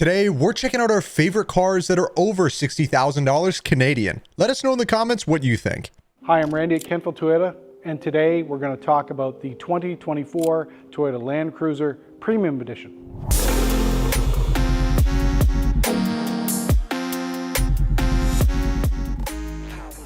Today, we're checking out our favorite cars that are over $60,000 Canadian. Let us know in the comments what you think. Hi, I'm Randy at Kentville Toyota, and today we're going to talk about the 2024 Toyota Land Cruiser Premium Edition.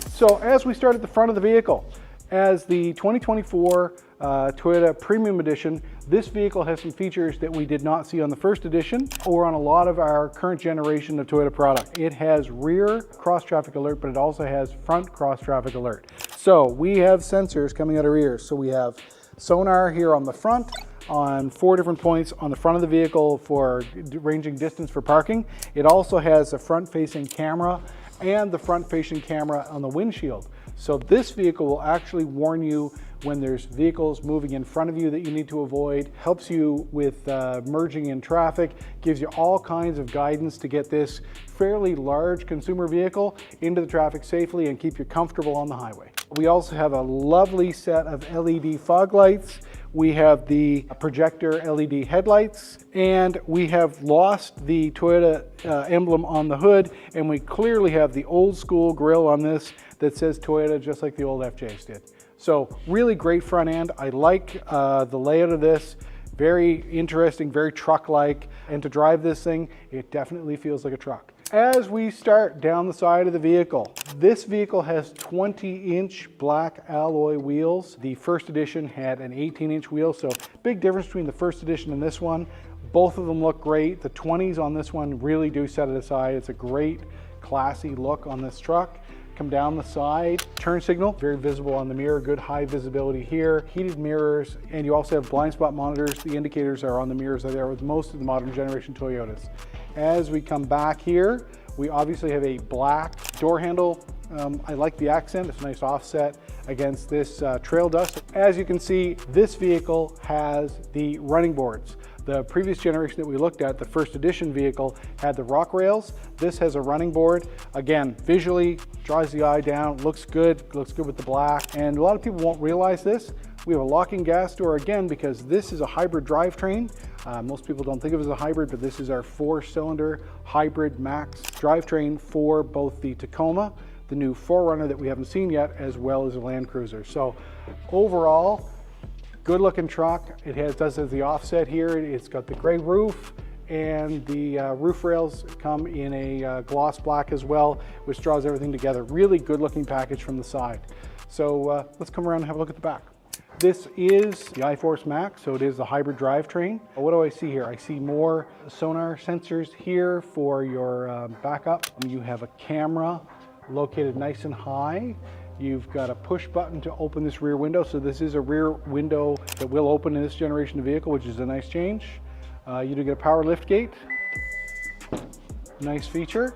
So as we start at the front of the vehicle, as the 2024 Toyota Premium Edition, this vehicle has some features that we did not see on the first edition or on a lot of our current generation of Toyota product. It has rear cross traffic alert, but it also has front cross traffic alert. So we have sensors coming out of rear. So we have sonar here on the front on 4 different points on the front of the vehicle for ranging distance for parking. It also has a front facing camera and the front facing camera on the windshield. So this vehicle will actually warn you when there's vehicles moving in front of you that you need to avoid, helps you with merging in traffic, gives you all kinds of guidance to get this fairly large consumer vehicle into the traffic safely and keep you comfortable on the highway. We also have a lovely set of LED fog lights. We have the projector LED headlights, and we have lost the Toyota emblem on the hood, and we clearly have the old school grille on this that says Toyota, just like the old FJs did. So really great front end. I like the layout of this. Very interesting, very truck-like. And to drive this thing, it definitely feels like a truck. As we start down the side of the vehicle, this vehicle has 20-inch black alloy wheels. The first edition had an 18-inch wheel, so big difference between the first edition and this one. Both of them look great. The 20s on this one really do set it aside. It's a great, classy look on this truck. Come down the side, turn signal, very visible on the mirror, good high visibility here, heated mirrors, and you also have blind spot monitors. The indicators are on the mirrors are there with most of the modern generation Toyotas. As we come back here, we obviously have a black door handle. I like the accent, it's a nice offset against this trail dust. As you can see, this vehicle has the running boards. The previous generation that we looked at, the first edition vehicle, had the rock rails. This has a running board. Again, visually, draws the eye down, looks good with the black. And a lot of people won't realize this. We have a locking gas door again because this is a hybrid drivetrain. Most people don't think of it as a hybrid, but this is our 4-cylinder hybrid max drivetrain for both the Tacoma, the new 4Runner that we haven't seen yet, as well as the Land Cruiser. So overall, good looking truck. It does have the offset here. It's got the gray roof, and the roof rails come in a gloss black as well, which draws everything together. Really good looking package from the side. So let's come around and have a look at the back. This is the iForce Max, so it is the hybrid drivetrain. What do I see here? I see more sonar sensors here for your backup. You have a camera located nice and high. You've got a push button to open this rear window. So this is a rear window that will open in this generation of vehicle, which is a nice change. You do get a power lift gate. Nice feature.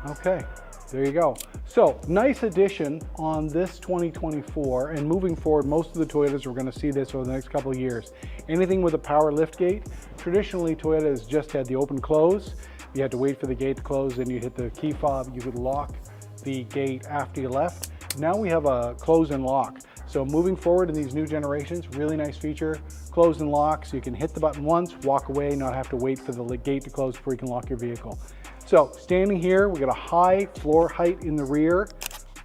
Okay, there you go. So nice addition on this 2024, and moving forward, most of the Toyotas are going to see this over the next couple of years. Anything with a power lift gate, traditionally Toyota has just had the open close. You had to wait for the gate to close, then you hit the key fob, you could lock the gate after you left. Now we have a close and lock. So moving forward in these new generations, really nice feature, close and lock, so you can hit the button once, walk away, not have to wait for the gate to close before you can lock your vehicle. So standing here, we got a high floor height in the rear,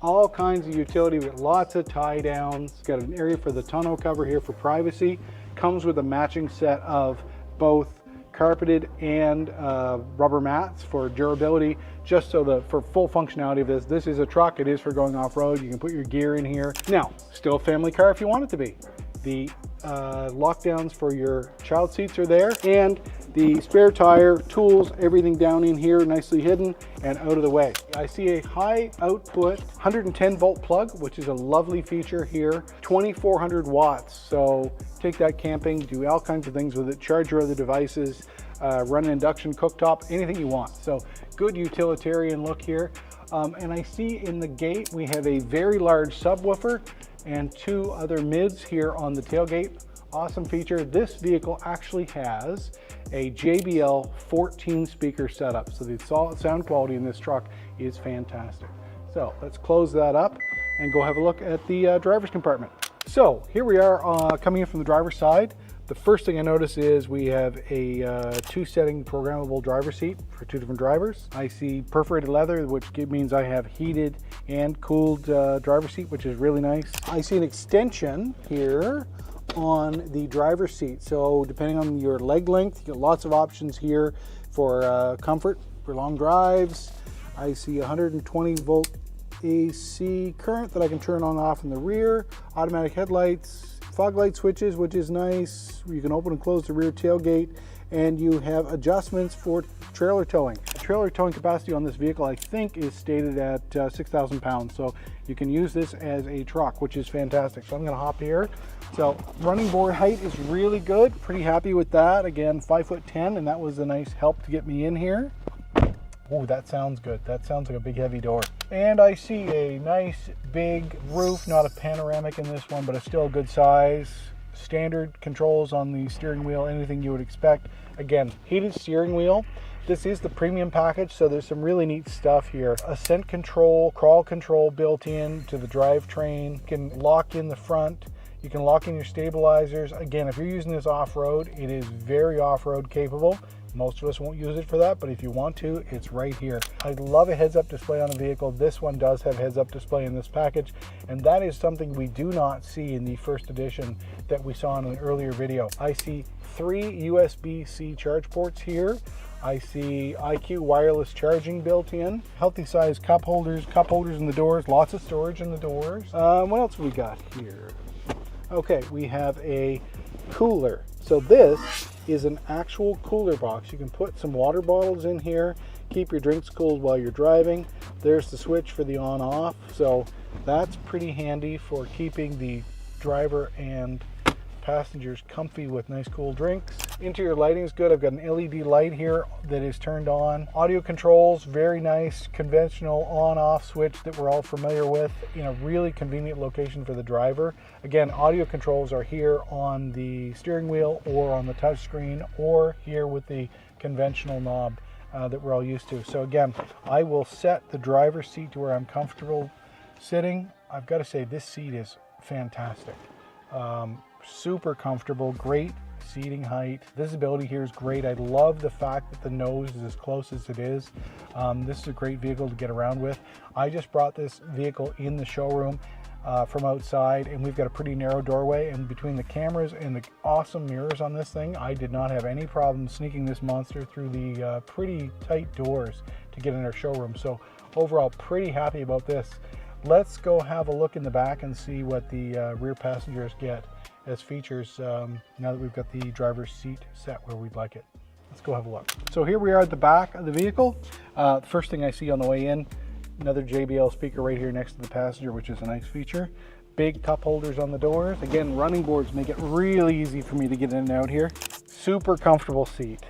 all kinds of utility with lots of tie downs. Got an area for the tonneau cover here for privacy. Comes with a matching set of both carpeted and rubber mats for durability, just so for full functionality of this. This is a truck, it is for going off-road. You can put your gear in here. Now, still a family car if you want it to be. The lockdowns for your child seats are there, and the spare tire, tools, everything down in here, nicely hidden and out of the way. I see a high output 110 volt plug, which is a lovely feature here, 2400 watts. So take that camping, do all kinds of things with it, charge your other devices, run an induction cooktop, anything you want. So good utilitarian look here. And I see in the gate, we have a very large subwoofer and 2 other mids here on the tailgate. Awesome feature. This vehicle actually has a JBL 14 speaker setup. So the sound quality in this truck is fantastic. So let's close that up and go have a look at the driver's compartment. So here we are coming in from the driver's side. The first thing I notice is we have a two-setting programmable driver seat for two different drivers. I see perforated leather, which means I have heated and cooled driver seat, which is really nice. I see an extension here on the driver's seat. So depending on your leg length, you get lots of options here for comfort for long drives. I see 120 volt AC current that I can turn on and off in the rear, automatic headlights, fog light switches, which is nice. You can open and close the rear tailgate, and you have adjustments for trailer towing. The trailer towing capacity on this vehicle, I think, is stated at 6,000 pounds. So you can use this as a truck, which is fantastic. So I'm gonna hop here. So running board height is really good. Pretty happy with that. Again, 5'10", and that was a nice help to get me in here. Oh, that sounds good. That sounds like a big heavy door. And I see a nice big roof, not a panoramic in this one, but it's still a good size. Standard controls on the steering wheel, anything you would expect. Again, heated steering wheel. This is the premium package, so there's some really neat stuff here. Ascent control, crawl control built in to the drivetrain. You can lock in the front. You can lock in your stabilizers. Again, if you're using this off-road, it is very off-road capable. Most of us won't use it for that, but if you want to, it's right here. I love a heads-up display on a vehicle. This one does have heads-up display in this package, and that is something we do not see in the first edition that we saw in an earlier video. I see 3 USB-C charge ports here. I see IQ wireless charging built in, healthy size cup holders in the doors, lots of storage in the doors. What else have we got here? Okay, we have a cooler. So this is an actual cooler box. You can put some water bottles in here, keep your drinks cooled while you're driving. There's the switch for the on-off. So that's pretty handy for keeping the driver and passengers comfy with nice cool drinks. Interior lighting is good. I've got an LED light here that is turned on. Audio controls, very nice conventional on-off switch that we're all familiar with in a really convenient location for the driver. Again, audio controls are here on the steering wheel or on the touch screen or here with the conventional knob that we're all used to. So again, I will set the driver's seat to where I'm comfortable sitting. I've got to say this seat is fantastic. Super comfortable, great seating height. Visibility here is great. I love the fact that the nose is as close as it is. This is a great vehicle to get around with. I just brought this vehicle in the showroom from outside, and we've got a pretty narrow doorway, and between the cameras and the awesome mirrors on this thing, I did not have any problem sneaking this monster through the pretty tight doors to get in our showroom. So overall, pretty happy about this. Let's go have a look in the back and see what the rear passengers get as features now that we've got the driver's seat set where we'd like it. Let's go have a look. So here we are at the back of the vehicle. The first thing I see on the way in, another JBL speaker right here next to the passenger, which is a nice feature. Big cup holders on the doors. Again, running boards make it really easy for me to get in and out here. Super comfortable seat.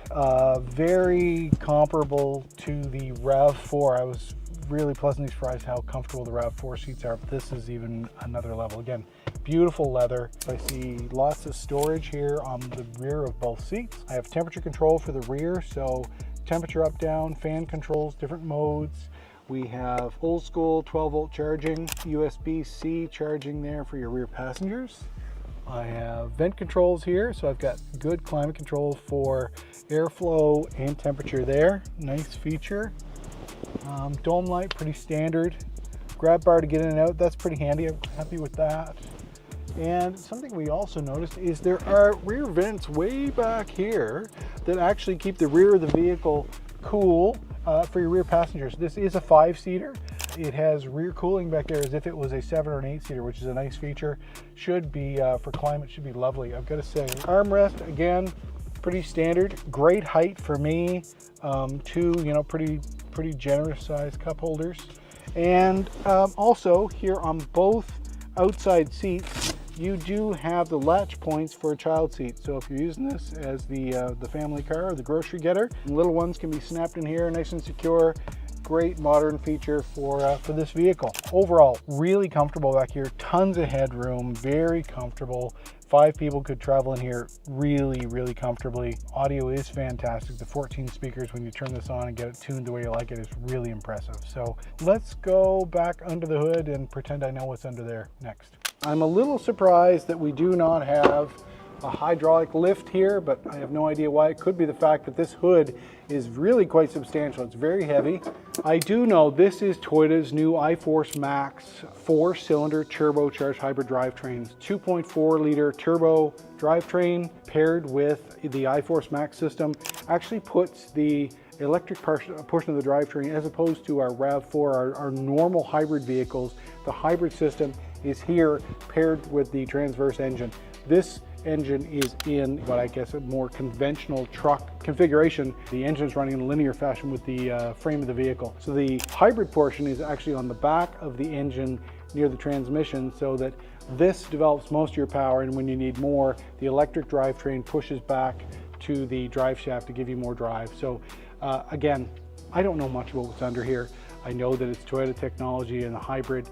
Very comparable to the RAV4. I was really pleasantly surprised how comfortable the RAV4 seats are. But this is even another level. Again, beautiful leather. I see lots of storage here on the rear of both seats. I have temperature control for the rear, so temperature up, down, fan controls, different modes. We have old school 12 volt charging, USB-C charging there for your rear passengers. I have vent controls here, so I've got good climate control for airflow and temperature there. Nice feature. Dome light, pretty standard. Grab bar to get in and out, that's pretty handy. I'm happy with that. And something we also noticed is there are rear vents way back here that actually keep the rear of the vehicle cool for your rear passengers. This is a 5-seater. It has rear cooling back there as if it was a 7 or an 8-seater, which is a nice feature. Should be, for climate, should be lovely. I've got to say, armrest, again, pretty standard. Great height for me. Two, pretty generous sized cup holders. And also here on both outside seats, you do have the latch points for a child seat. So if you're using this as the family car or the grocery getter, little ones can be snapped in here nice and secure. Great modern feature for this vehicle. Overall, really comfortable back here. Tons of headroom, very comfortable. 5 people could travel in here really, really comfortably. Audio is fantastic. The 14 speakers, when you turn this on and get it tuned the way you like it, is really impressive. So let's go back under the hood and pretend I know what's under there next. I'm a little surprised that we do not have a hydraulic lift here, but I have no idea why. It could be the fact that this hood is really quite substantial. It's very heavy. I do know this is Toyota's new iForce Max 4-cylinder turbocharged hybrid drivetrains. 2.4 liter turbo drivetrain paired with the iForce Max system actually puts the electric portion of the drivetrain, as opposed to our RAV4, our normal hybrid vehicles. The hybrid system is here paired with the transverse engine. This engine is in what I guess a more conventional truck configuration. The engine is running in a linear fashion with the frame of the vehicle. So the hybrid portion is actually on the back of the engine near the transmission, so that this develops most of your power, and when you need more, the electric drivetrain pushes back to the drive shaft to give you more drive. So again, I don't know much about what's under here. I know that it's Toyota technology and the hybrid.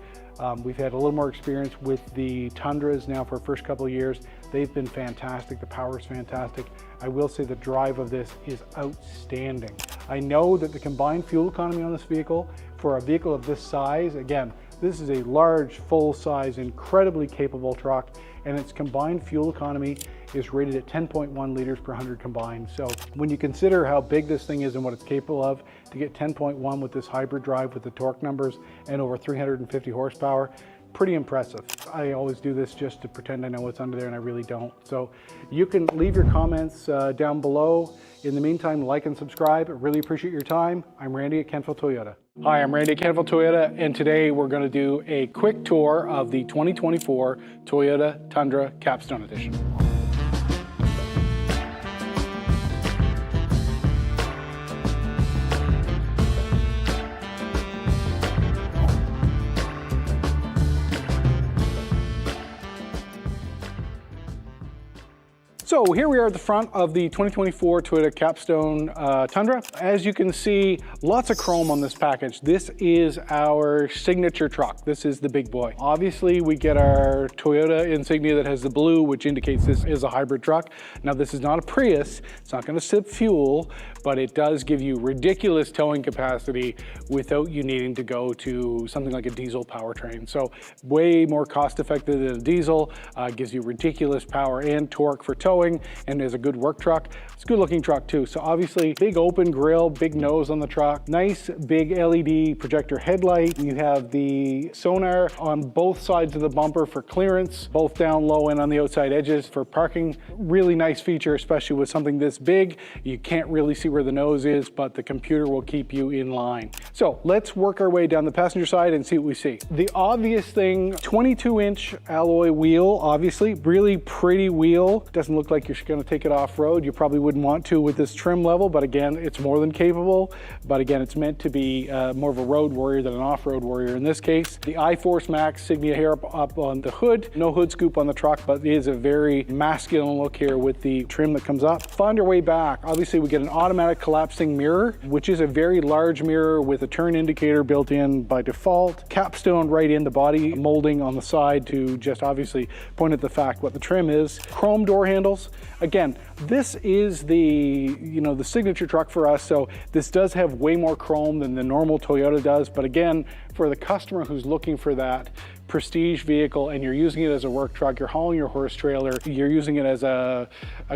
We've had a little more experience with the Tundras now for the first couple of years. They've been fantastic. The power is fantastic. I will say the drive of this is outstanding. I know that the combined fuel economy on this vehicle, for a vehicle of this size, again, this is a large, full-size, incredibly capable truck, and its combined fuel economy is rated at 10.1 liters per 100 combined. So when you consider how big this thing is and what it's capable of, to get 10.1 with this hybrid drive with the torque numbers and over 350 horsepower, pretty impressive. I always do this just to pretend I know what's under there, and I really don't. So you can leave your comments down below. In the meantime, like and subscribe. I really appreciate your time. I'm Randy at Kentville Toyota. Hi, I'm Randy at Kentville Toyota, and today we're going to do a quick tour of the 2024 Toyota Tundra Capstone Edition. So here we are at the front of the 2024 Toyota Capstone Tundra. As you can see, lots of chrome on this package. This is our signature truck. This is the big boy. Obviously, we get our Toyota insignia that has the blue, which indicates this is a hybrid truck. Now, this is not a Prius. It's not going to sip fuel, but it does give you ridiculous towing capacity without you needing to go to something like a diesel powertrain. So way more cost effective than a diesel, gives you ridiculous power and torque for towing, and is a good work truck. It's a good looking truck too. So obviously big open grille, big nose on the truck, nice big LED projector headlight. You have the sonar on both sides of the bumper for clearance, both down low and on the outside edges for parking. Really nice feature, especially with something this big. You can't really see where the nose is, but the computer will keep you in line. So let's work our way down the passenger side and see what we see. The obvious thing, 22-inch alloy wheel, obviously, really pretty wheel. Doesn't look like you're going to take it off-road. You probably wouldn't want to with this trim level, but again, it's more than capable. But again, it's meant to be more of a road warrior than an off-road warrior in this case. The iForce Max insignia here up on the hood. No hood scoop on the truck, but it is a very masculine look here with the trim that comes up. Find our way back. Obviously, we get an automatic collapsing mirror, which is a very large mirror with a turn indicator built in by default. Capstone right in the body molding on the side to just obviously point at the fact what the trim is. Chrome door handles. Again, this is the signature truck for us, so this does have way more chrome than the normal Toyota does, but again, for the customer who's looking for that prestige vehicle and you're using it as a work truck, you're hauling your horse trailer, you're using it as a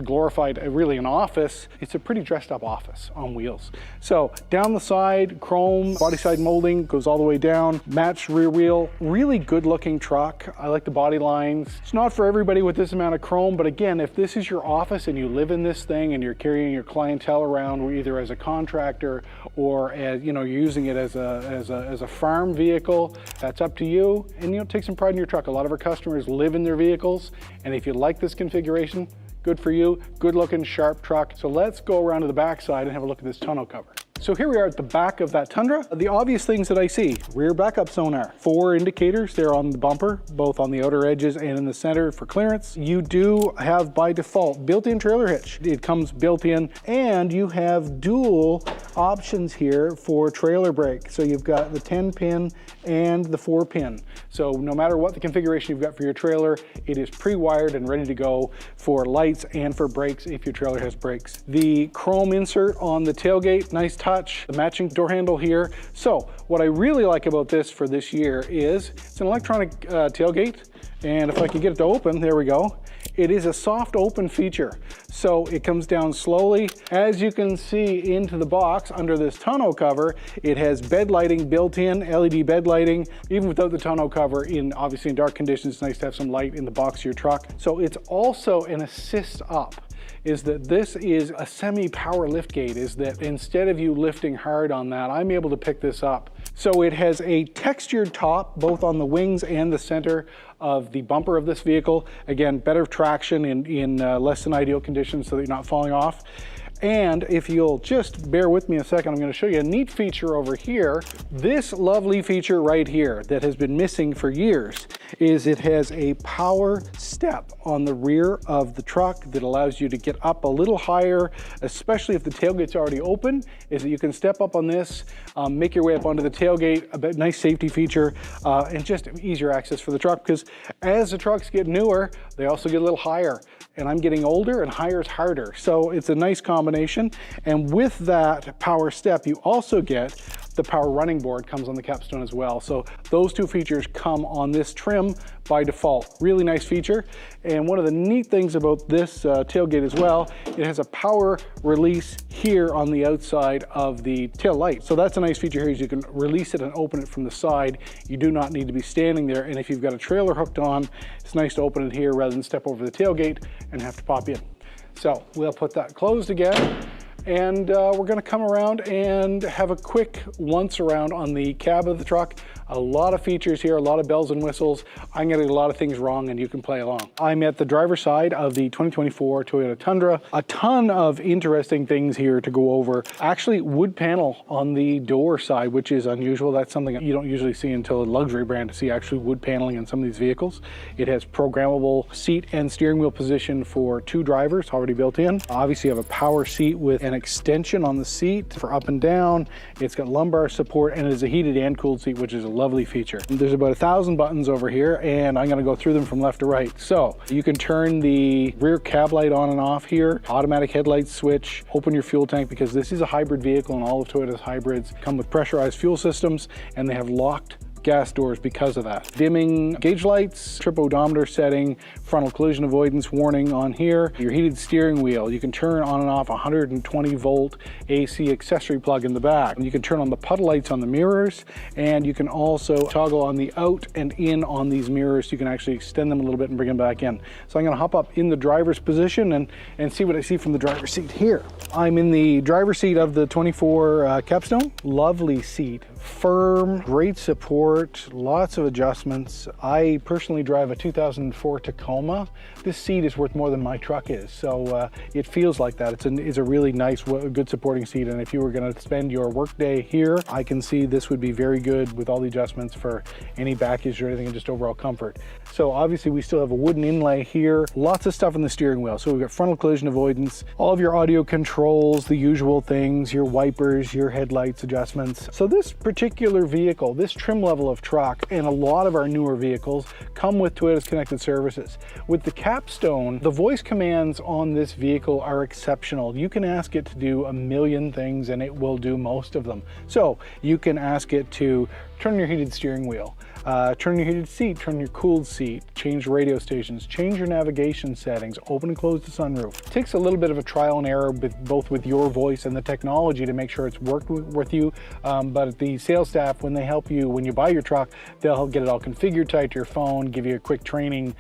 glorified, really an office, it's a pretty dressed up office on wheels. So down the side, chrome, body side molding goes all the way down, matched rear wheel, really good looking truck. I like the body lines. It's not for everybody with this amount of chrome, but again, if this is your office and you live in this thing and you're carrying your clientele around either as a contractor or as, you're using it as a farm vehicle, that's up to you. And take some pride in your truck. A lot of our customers live in their vehicles, and if you like this configuration, good for you. Good looking, sharp truck. So let's go around to the back side and have a look at this tonneau cover. So here we are at the back of that Tundra. The obvious things that I see, rear backup sonar, 4 indicators there on the bumper, both on the outer edges and in the center for clearance. You do have by default built-in trailer hitch. It comes built in, and you have dual options here for trailer brake. So you've got the 10-pin and the 4-pin. So no matter what the configuration you've got for your trailer, it is pre-wired and ready to go for lights and for brakes if your trailer has brakes. The chrome insert on the tailgate, nice touch, the matching door handle here. So what I really like about this for this year is it's an electronic tailgate. And if I can get it to open, there we go. It is a soft open feature. So it comes down slowly. As you can see into the box under this tonneau cover, it has bed lighting built in, LED bed lighting. Even without the tonneau cover, obviously in dark conditions, it's nice to have some light in the box of your truck. So it's also an assist up. Is that this is a semi-power lift gate, is that instead of you lifting hard on that, I'm able to pick this up. So it has a textured top, both on the wings and the center of the bumper of this vehicle. Again, better traction in less than ideal conditions so that you're not falling off. And if you'll just bear with me a second, I'm going to show you a neat feature over here. This lovely feature right here that has been missing for years is it has a power step on the rear of the truck that allows you to get up a little higher, especially if the tailgate's already open, is that you can step up on this, make your way up onto the tailgate, a nice safety feature, and just easier access for the truck, because as the trucks get newer, they also get a little higher. And I'm getting older and higher is harder. So it's a nice combination. And with that power step, you also get the power running board comes on the capstone as well. So those two features come on this trim by default. Really nice feature. And one of the neat things about this tailgate as well, it has a power release here on the outside of the tail light. So that's a nice feature here, is you can release it and open it from the side. You do not need to be standing there. And if you've got a trailer hooked on, it's nice to open it here rather than step over the tailgate and have to pop in. So we'll put that closed again. And we're going to come around and have a quick once around on the cab of the truck. A lot of features here, a lot of bells and whistles. I'm going to get a lot of things wrong and you can play along. I'm at the driver's side of the 2024 Toyota Tundra. A ton of interesting things here to go over. Actually, wood panel on the door side, which is unusual. That's something that you don't usually see until a luxury brand, to see actually wood paneling in some of these vehicles. It has programmable seat and steering wheel position for 2 drivers already built in. Obviously, you have a power seat with an extension on the seat for up and down. It's got lumbar support, and it is a heated and cooled seat, which is a lovely feature. There's about 1,000 buttons over here, and I'm going to go through them from left to right. So you can turn the rear cab light on and off here, automatic headlight switch, open your fuel tank, because this is a hybrid vehicle and all of Toyota's hybrids come with pressurized fuel systems, and they have locked gas doors because of that. Dimming gauge lights, trip odometer setting, frontal collision avoidance warning on here. Your heated steering wheel, you can turn on and off 120 volt AC accessory plug in the back. You can turn on the puddle lights on the mirrors, and you can also toggle on the out and in on these mirrors. You can actually extend them a little bit and bring them back in. So I'm going to hop up in the driver's position and see what I see from the driver's seat here. I'm in the driver's seat of the 24 Capstone. Lovely seat, firm, great support, lots of adjustments. I personally drive a 2004 Tacoma. This seat is worth more than my truck is, so it feels like that. It's a really nice, good supporting seat, and if you were going to spend your workday here, I can see this would be very good with all the adjustments for any back issue or anything, and just overall comfort. So obviously we still have a wooden inlay here, lots of stuff on the steering wheel. So we've got frontal collision avoidance, all of your audio controls, the usual things, your wipers, your headlights adjustments. So this particular vehicle, this trim level of truck, and a lot of our newer vehicles come with Toyota's connected services. With the Capstone, the voice commands on this vehicle are exceptional. You can ask it to do a million things and it will do most of them. So you can ask it to turn your heated steering wheel, turn your heated seat, turn your cooled seat, change radio stations, change your navigation settings, open and close the sunroof. It takes a little bit of a trial and error both with your voice and the technology to make sure it's worked with you, but the sales staff, when they help you, when you buy your truck, they'll help get it all configured tight to your phone, give you a quick training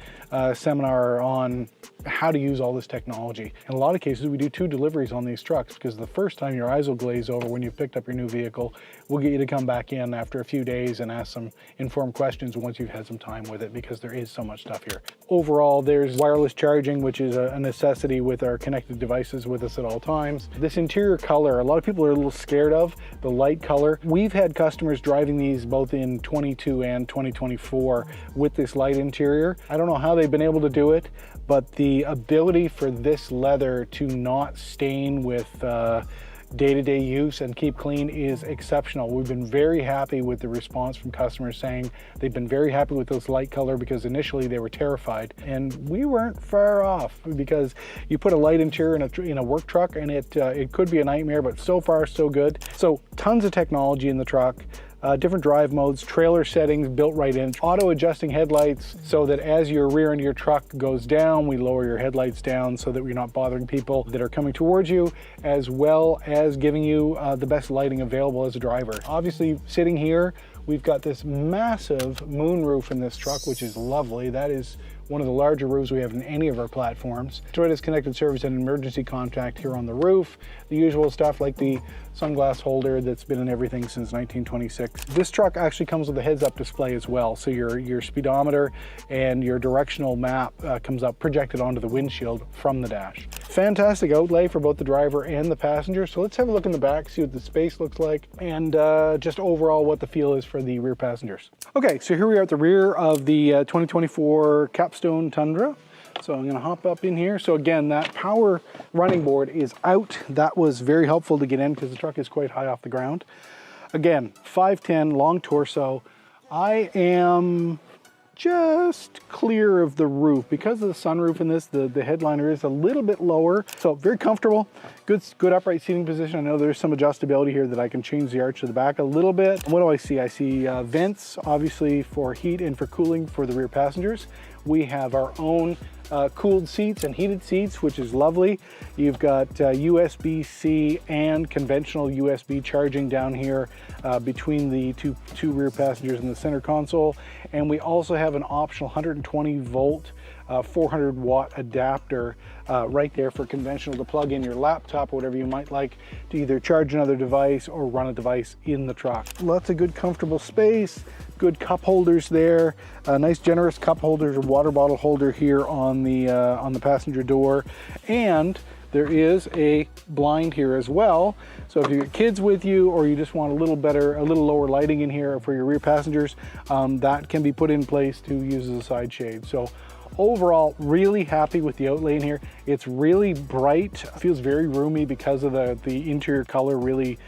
seminar on how to use all this technology. In a lot of cases, we do 2 deliveries on these trucks, because the first time your eyes will glaze over when you've picked up your new vehicle. We'll get you to come back in after a few days and ask some informed questions once you've had some time with it, because there is so much stuff here. Overall, there's wireless charging, which is a necessity with our connected devices with us at all times. This interior color, a lot of people are a little scared of, the light color. We've had customers driving these both in 22 and 2024 with this light interior. I don't know how they've been able to do it, but the ability for this leather to not stain with day-to-day use and keep clean is exceptional. We've been very happy with the response from customers saying they've been very happy with this light color, because initially they were terrified, and we weren't far off, because you put a light interior in a work truck and it could be a nightmare, but so far so good. So tons of technology in the truck. different drive modes, trailer settings built right in, auto adjusting headlights so that as your rear end of your truck goes down, we lower your headlights down so that you're not bothering people that are coming towards you, as well as giving you the best lighting available as a driver. Obviously, sitting here, we've got this massive moonroof in this truck, which is lovely. That is one of the larger roofs we have in any of our platforms. Toyota's connected service and emergency contact here on the roof. The usual stuff like the sunglass holder that's been in everything since 1926. This truck actually comes with a heads-up display as well. So your speedometer and your directional map comes up projected onto the windshield from the dash. Fantastic outlay for both the driver and the passenger. So let's have a look in the back, see what the space looks like, and just overall what the feel is for the rear passengers. Okay, so here we are at the rear of the 2024 Capstone Tundra. So I'm gonna hop up in here. So again, that power running board is out. That was very helpful to get in because the truck is quite high off the ground. Again, 5'10", long torso. I am just clear of the roof. Because of the sunroof in this, the headliner is a little bit lower. So very comfortable, good upright seating position. I know there's some adjustability here that I can change the arch of the back a little bit. And what do I see? I see vents, obviously for heat and for cooling for the rear passengers. We have our own cooled seats and heated seats, which is lovely. You've got USB-C and conventional USB charging down here between the two rear passengers in the center console. And we also have an optional 120 volt 400 watt adapter right there for conventional to plug in your laptop or whatever you might like to either charge another device or run a device in the truck. Lots of good comfortable space, good cup holders there, a nice generous cup holder or water bottle holder here on the passenger door, and there is a blind here as well. So if you got kids with you or you just want a little lower lighting in here for your rear passengers, that can be put in place to use as a side shade. So overall, really happy with the outlay in here. It's really bright, feels very roomy because of the interior color really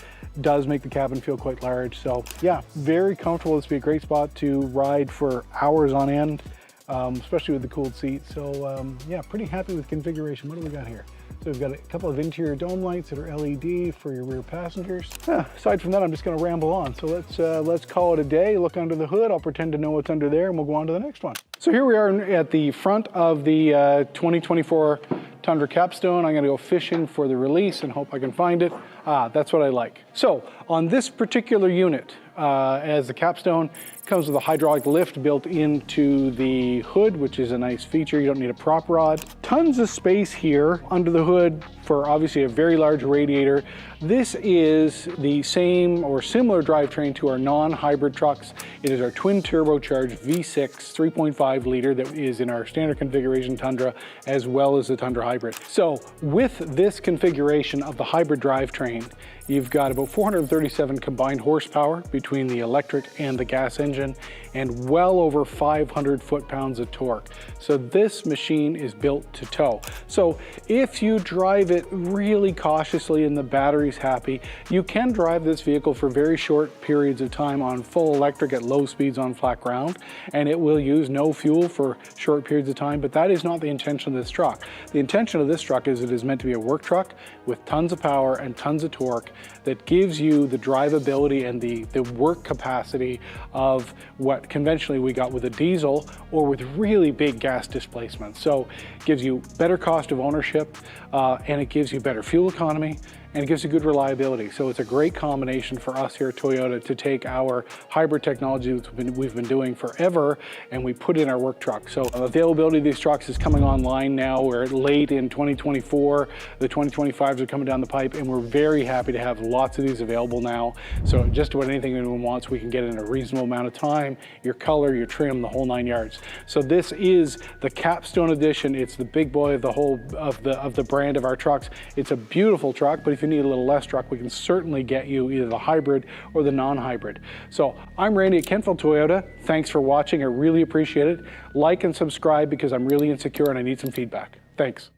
does make the cabin feel quite large. So yeah, very comfortable. This would be a great spot to ride for hours on end, especially with the cooled seats. So yeah, pretty happy with configuration. What do we got here? So we've got a couple of interior dome lights that are LED for your rear passengers. Aside from that, I'm just going to ramble on. So let's call it a day. Look under the hood. I'll pretend to know what's under there, and we'll go on to the next one. So here we are at the front of the 2024 Tundra Capstone. I'm going to go fishing for the release and hope I can find it. That's what I like. So on this particular unit, as the Capstone comes with a hydraulic lift built into the hood, which is a nice feature. You don't need a prop rod. Tons of space here under the hood for obviously a very large radiator. This is the same or similar drivetrain to our non-hybrid trucks. It is our twin turbocharged V6 3.5 liter that is in our standard configuration Tundra as well as the Tundra Hybrid. So with this configuration of the hybrid drivetrain, you've got about 437 combined horsepower between the electric and the gas engine and well over 500 foot-pounds of torque. So this machine is built to tow. So if you drive it really cautiously and the battery's happy, you can drive this vehicle for very short periods of time on full electric at low speeds on flat ground, and it will use no fuel for short periods of time, but that is not the intention of this truck. The intention of this truck is it is meant to be a work truck with tons of power and tons of torque that gives you the drivability and the work capacity of what conventionally we got with a diesel or with really big gas displacement. So it gives you better cost of ownership and it gives you better fuel economy and it gives you good reliability. So it's a great combination for us here at Toyota to take our hybrid technology that we've been doing forever and we put in our work truck. So availability of these trucks is coming online now. We're late in 2024. The 2025s are coming down the pipe and we're very happy to have lots of these available now. So just about anything anyone wants, we can get in a reasonable amount of time, your color, your trim, the whole 9 yards. So this is the Capstone edition. It's the big boy of the whole of the brand of our trucks. It's a beautiful truck, but if you need a little less truck, we can certainly get you either the hybrid or the non-hybrid. So I'm Randy at Kentville Toyota. Thanks for watching. I really appreciate it. Like and subscribe because I'm really insecure and I need some feedback. Thanks.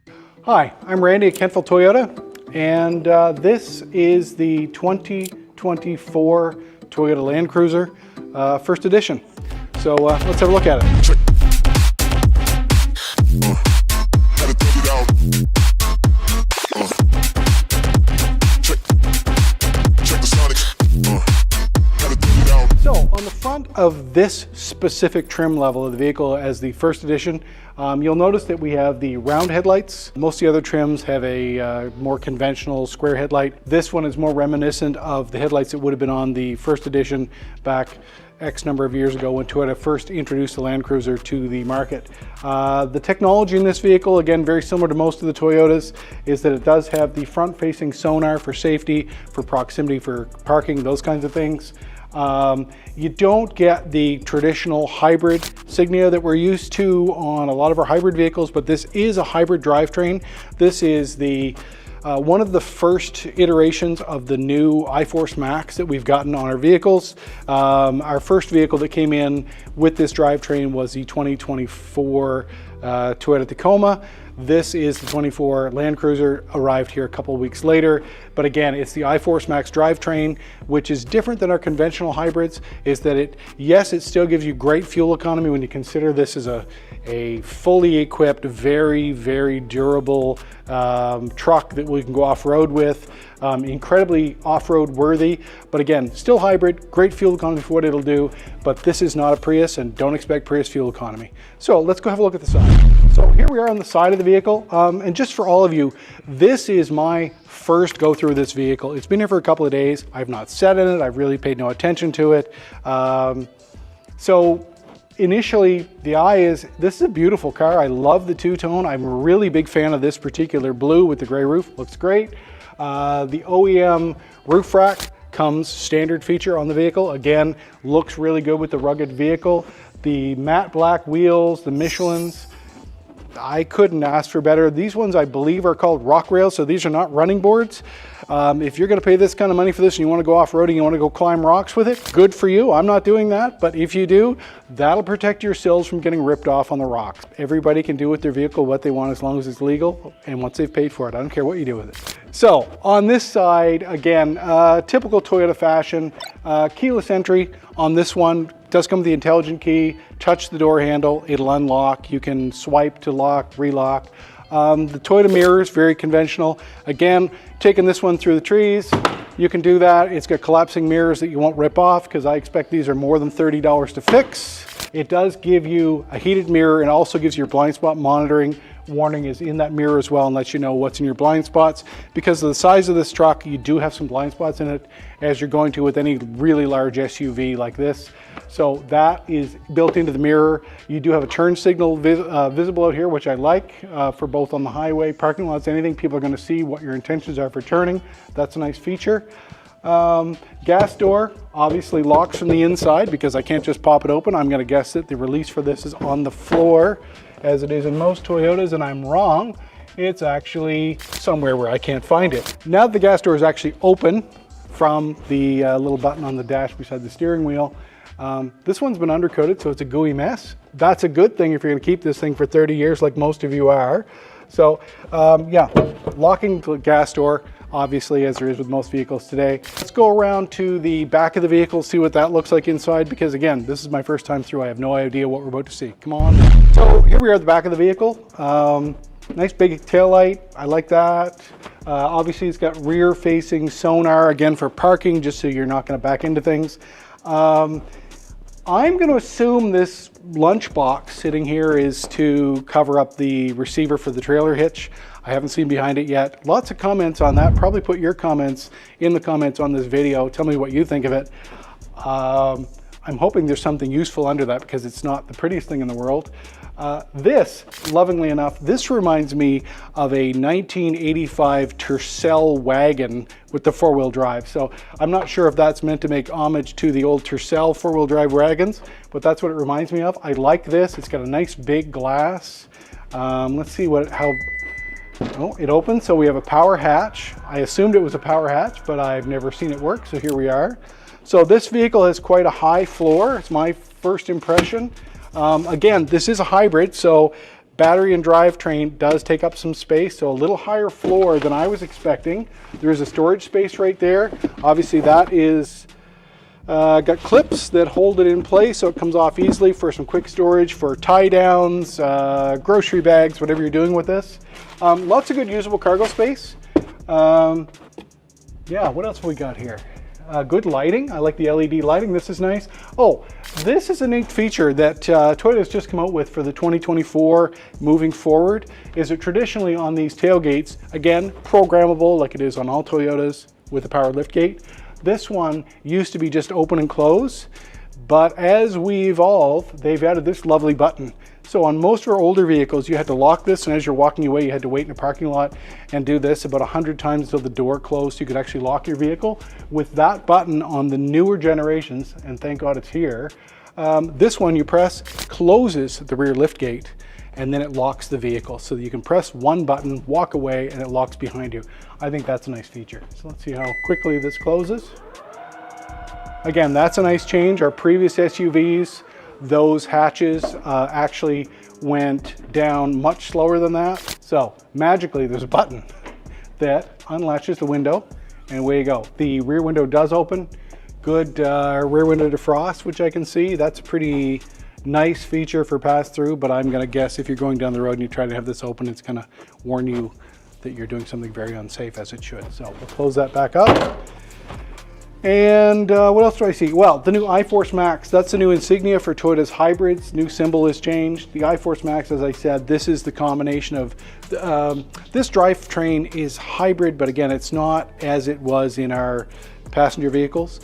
Hi, I'm Randy at Kentville Toyota, and this is the 2024 Toyota Land Cruiser first edition. So let's have a look at it. Check the sonics. Gotta dig it out. of this specific trim level of the vehicle as the first edition. You'll notice that we have the round headlights. Most of the other trims have a more conventional square headlight. This one is more reminiscent of the headlights that would have been on the first edition back X number of years ago when Toyota first introduced the Land Cruiser to the market. The technology in this vehicle, again, very similar to most of the Toyotas, is that it does have the front-facing sonar for safety, for proximity, for parking, those kinds of things. You don't get the traditional hybrid signia that we're used to on a lot of our hybrid vehicles, but this is a hybrid drivetrain. This is the one of the first iterations of the new iForce Max that we've gotten on our vehicles. Our first vehicle that came in with this drivetrain was the 2024 Toyota Tacoma. This is the 24 Land Cruiser, arrived here a couple of weeks later. But again, it's the iForce Max drivetrain, which is different than our conventional hybrids, is that yes, it still gives you great fuel economy when you consider this is a fully equipped, very, very durable truck that we can go off-road with. Incredibly off-road worthy, but again, still hybrid, great fuel economy for what it'll do, but this is not a Prius, and don't expect Prius fuel economy. So let's go have a look at the side. So here we are on the side of the vehicle, and just for all of you, this is my first go through this vehicle. It's been here for a couple of days. I've not sat in it. I've really paid no attention to it. So initially, the eye is, this is a beautiful car. I love the two-tone. I'm a really big fan of this particular blue with the gray roof. Looks great. The OEM roof rack comes standard feature on the vehicle. Again, looks really good with the rugged vehicle. The matte black wheels, the Michelins, I couldn't ask for better. These ones I believe are called rock rails, so these are not running boards. If you're going to pay this kind of money for this and you want to go off-roading, you want to go climb rocks with it, good for you. I'm not doing that, but if you do, that'll protect your sills from getting ripped off on the rocks. Everybody can do with their vehicle what they want as long as it's legal, and once they've paid for it, I don't care what you do with it. So on this side, again, typical Toyota fashion, keyless entry on this one. Does come with the intelligent key. Touch the door handle, it'll unlock. You can swipe to lock, relock. The Toyota mirrors, very conventional. Again, taking this one through the trees, you can do that. It's got collapsing mirrors that you won't rip off, because I expect these are more than $30 to fix. It does give you a heated mirror, and also gives you your blind spot monitoring. Warning is in that mirror as well, and lets you know what's in your blind spots. Because of the size of this truck, you do have some blind spots in it, as you're going to with any really large SUV like this. So that is built into the mirror. You do have a turn signal visible out here, which I like, for both on the highway, parking lots, anything. People are going to see what your intentions are for turning. That's a nice feature. Gas door obviously locks from the inside, because I can't just pop it open. I'm going to guess that the release for this is on the floor, as it is in most Toyotas, and I'm wrong. It's actually somewhere where I can't find it. Now that the gas door is actually open from the little button on the dash beside the steering wheel, this one's been undercoated, so it's a gooey mess. That's a good thing if you're going to keep this thing for 30 years like most of you are. So yeah, locking the gas door, obviously, as there is with most vehicles today. Let's go around to the back of the vehicle, see what that looks like inside, because again, this is my first time through. I have no idea what we're about to see. Come on. So here we are at the back of the vehicle. Nice big taillight. I like that. Obviously, it's got rear-facing sonar, again, for parking, just so you're not going to back into things. I'm going to assume this lunchbox sitting here is to cover up the receiver for the trailer hitch. I haven't seen behind it yet. Lots of comments on that. Probably put your comments in the comments on this video. Tell me what you think of it. I'm hoping there's something useful under that, because it's not the prettiest thing in the world. This, lovingly enough, this reminds me of a 1985 Tercel wagon with the four-wheel drive. So I'm not sure if that's meant to make homage to the old Tercel four-wheel drive wagons, but that's what it reminds me of. I like this. It's got a nice big glass. Let's see how, oh, it opens. So we have a power hatch. I assumed it was a power hatch, but I've never seen it work. So here we are. So this vehicle has quite a high floor. It's my first impression. Again, this is a hybrid, so battery and drivetrain does take up some space, so a little higher floor than I was expecting. There is a storage space right there. Obviously, that is got clips that hold it in place, so it comes off easily for some quick storage, for tie downs, grocery bags, whatever you're doing with this. Lots of good usable cargo space. Yeah, what else have we got here? Good lighting. I like the LED lighting. This is nice. Oh, this is a neat feature that Toyota has just come out with for the 2024 moving forward, is that traditionally on these tailgates, again, programmable like it is on all Toyotas with the power liftgate. This one used to be just open and close, but as we evolve, they've added this lovely button. So on most of our older vehicles, you had to lock this, and as you're walking away, you had to wait in a parking lot and do this about 100 times until the door closed so you could actually lock your vehicle. With that button on the newer generations, and thank God it's here, this one you press, closes the rear lift gate, and then it locks the vehicle. So that you can press one button, walk away, and it locks behind you. I think that's a nice feature. So let's see how quickly this closes. Again, that's a nice change. Our previous SUVs, those hatches actually went down much slower than that. So magically there's a button that unlatches the window and away you go. The rear window does open. Good rear window defrost, which I can see. That's a pretty nice feature for pass through, but I'm gonna guess if you're going down the road and you try to have this open, it's gonna warn you that you're doing something very unsafe, as it should. So we'll close that back up. And what else do I see? Well, the new iForce Max, that's the new insignia for Toyota's hybrids. New symbol has changed. The iForce Max, as I said, this is the combination of, this drivetrain is hybrid, but again, it's not as it was in our passenger vehicles.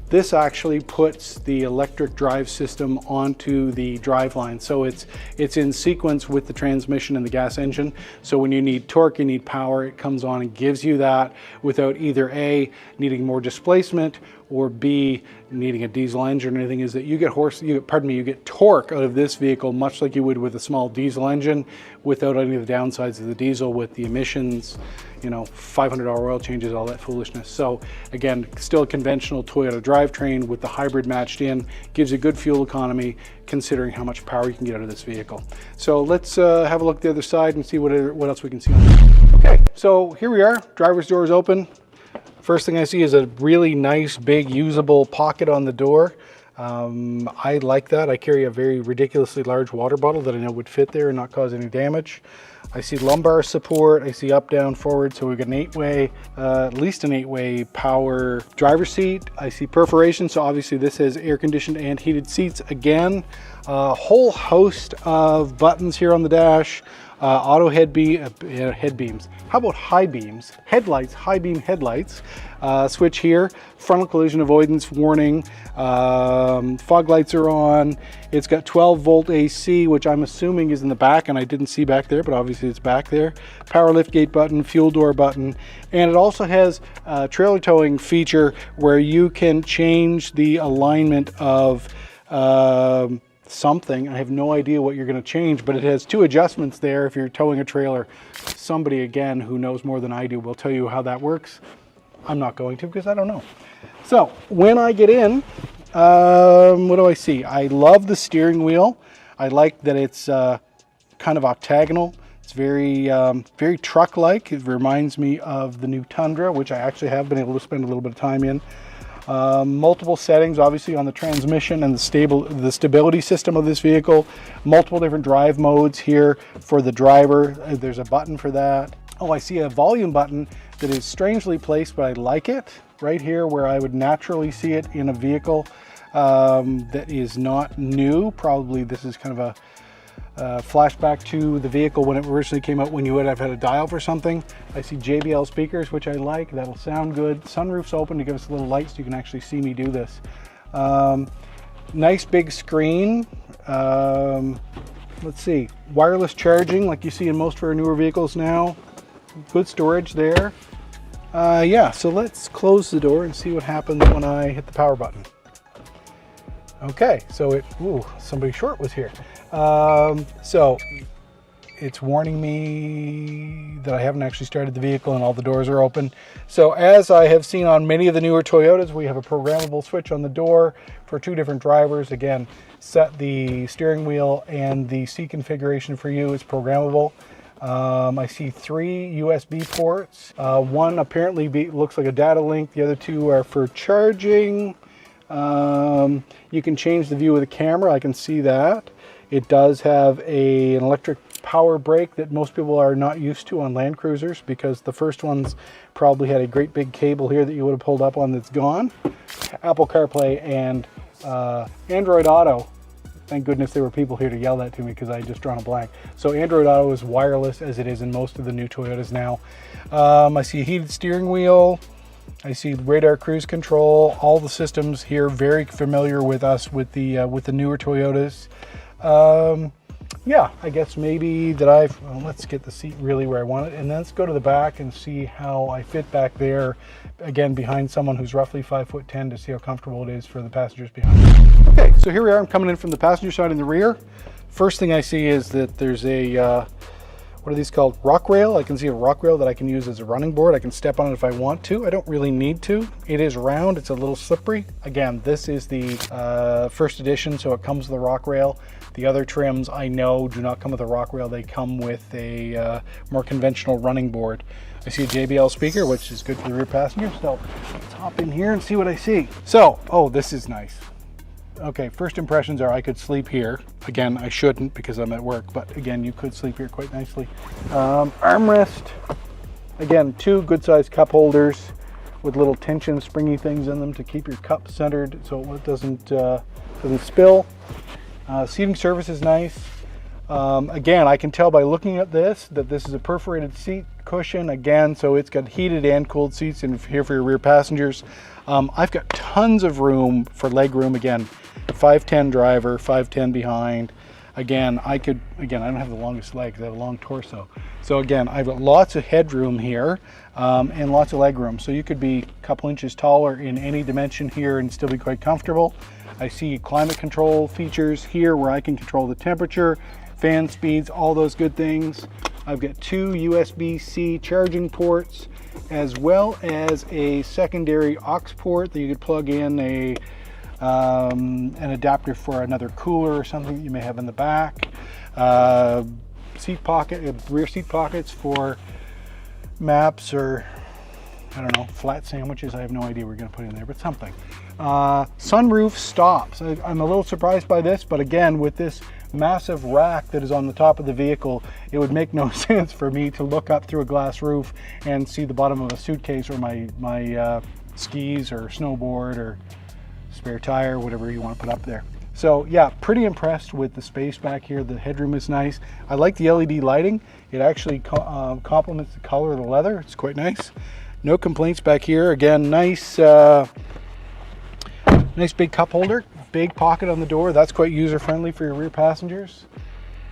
This actually puts the electric drive system onto the driveline. So it's in sequence with the transmission and the gas engine. So when you need torque, you need power, it comes on and gives you that without either A, needing more displacement, or B, needing a diesel engine or anything. Is that you get torque out of this vehicle much like you would with a small diesel engine, without any of the downsides of the diesel with the emissions, you know, $500 oil changes, all that foolishness. So again, still a conventional Toyota drivetrain with the hybrid matched in, gives you good fuel economy considering how much power you can get out of this vehicle. So let's have a look at the other side and see what else we can see on this. Okay, so here we are, driver's door is open. First thing I see is a really nice big usable pocket on the door. I like that. I carry a very ridiculously large water bottle that I know would fit there and not cause any damage. I see lumbar support. I see up, down, forward. So we've got an 8-way, at least an 8-way power driver's seat. I see perforation. So obviously this has air conditioned and heated seats again. A whole host of buttons here on the dash. Auto headbeams. How about high beams? Headlights, high beam headlights. Switch here, frontal collision avoidance warning. Fog lights are on. It's got 12-volt AC, which I'm assuming is in the back, and I didn't see back there, but obviously it's back there. Power liftgate button, fuel door button, and it also has a trailer towing feature where you can change the alignment of something. I have no idea what you're going to change, but it has two adjustments there if you're towing a trailer. Somebody, again, who knows more than I do will tell you how that works. I'm not going to because I don't know. So when I get in, what do I see? I love the steering wheel. I like that it's kind of octagonal. It's very, very truck-like. It reminds me of the new Tundra, which I actually have been able to spend a little bit of time in. Multiple settings, obviously, on the transmission and the stability system of this vehicle. Multiple different drive modes here for the driver. There's a button for that. Oh, I see a volume button that is strangely placed, but I like it. Right here where I would naturally see it in a vehicle that is not new. Probably this is kind of a flashback to the vehicle when it originally came out, when you would have had a dial for something. I see JBL speakers, which I like. That'll sound good. Sunroof's open to give us a little light so you can actually see me do this. Nice big screen. Let's see, wireless charging like you see in most of our newer vehicles now. Good storage there. Yeah, so let's close the door and see what happens when I hit the power button. Okay, so somebody short was here. So it's warning me that I haven't actually started the vehicle and all the doors are open. So as I have seen on many of the newer Toyotas, we have a programmable switch on the door for two different drivers. Again, set the steering wheel and the seat configuration for you is programmable. I see 3 USB ports. One apparently looks like a data link. The other 2 are for charging. You can change the view of the camera. I can see that. It does have an electric power brake that most people are not used to on Land Cruisers, because the first ones probably had a great big cable here that you would have pulled up on that's gone. Apple CarPlay and Android Auto. Thank goodness there were people here to yell that to me because I had just drawn a blank. So Android Auto is wireless, as it is in most of the new Toyotas now. I see a heated steering wheel. I see radar cruise control. All the systems here very familiar with us with the newer Toyotas. Yeah, I guess maybe that well, let's get the seat really where I want it, and then let's go to the back and see how I fit back there, again behind someone who's roughly 5'10", to see how comfortable it is for the passengers behind me. Okay, so here we are. I'm coming in from the passenger side in the rear. First thing I see is that there's a what are these called? Rock rail. I can see a rock rail that I can use as a running board. I can step on it if I want to. I don't really need to. It is round. It's a little slippery. Again, this is the first edition, so it comes with a rock rail. The other trims I know do not come with a rock rail. They come with a more conventional running board. I see a JBL speaker, which is good for the rear passenger. So let's hop in here and see what I see. So, oh, this is nice. Okay, first impressions are I could sleep here. Again, I shouldn't because I'm at work, but again, you could sleep here quite nicely. Armrest. Again, two good-sized cup holders with little tension springy things in them to keep your cup centered so it doesn't spill. Seating surface is nice. Again, I can tell by looking at this that this is a perforated seat cushion again, so it's got heated and cooled seats in here for your rear passengers. I've got tons of room for leg room. Again, 5'10" driver, 5'10" behind. Again, I don't have the longest legs, I have a long torso. So again, I've got lots of headroom here and lots of leg room. So you could be a couple inches taller in any dimension here and still be quite comfortable. I see climate control features here where I can control the temperature, fan speeds, all those good things. I've got two USB-C charging ports, as well as a secondary aux port that you could plug in an adapter for another cooler or something that you may have in the back. Seat pocket, rear seat pockets for maps or, I don't know, flat sandwiches. I have no idea what we're going to put in there, but something. Sunroof stops. I'm a little surprised by this, but again, with this massive rack that is on the top of the vehicle, it would make no sense for me to look up through a glass roof and see the bottom of a suitcase or my skis or snowboard or spare tire, whatever you want to put up there. So yeah, pretty impressed with the space back here. The headroom is nice. I like the LED lighting. It actually complements the color of the leather. It's quite nice. No complaints back here. Again, nice big cup holder, big pocket on the door. That's quite user friendly for your rear passengers.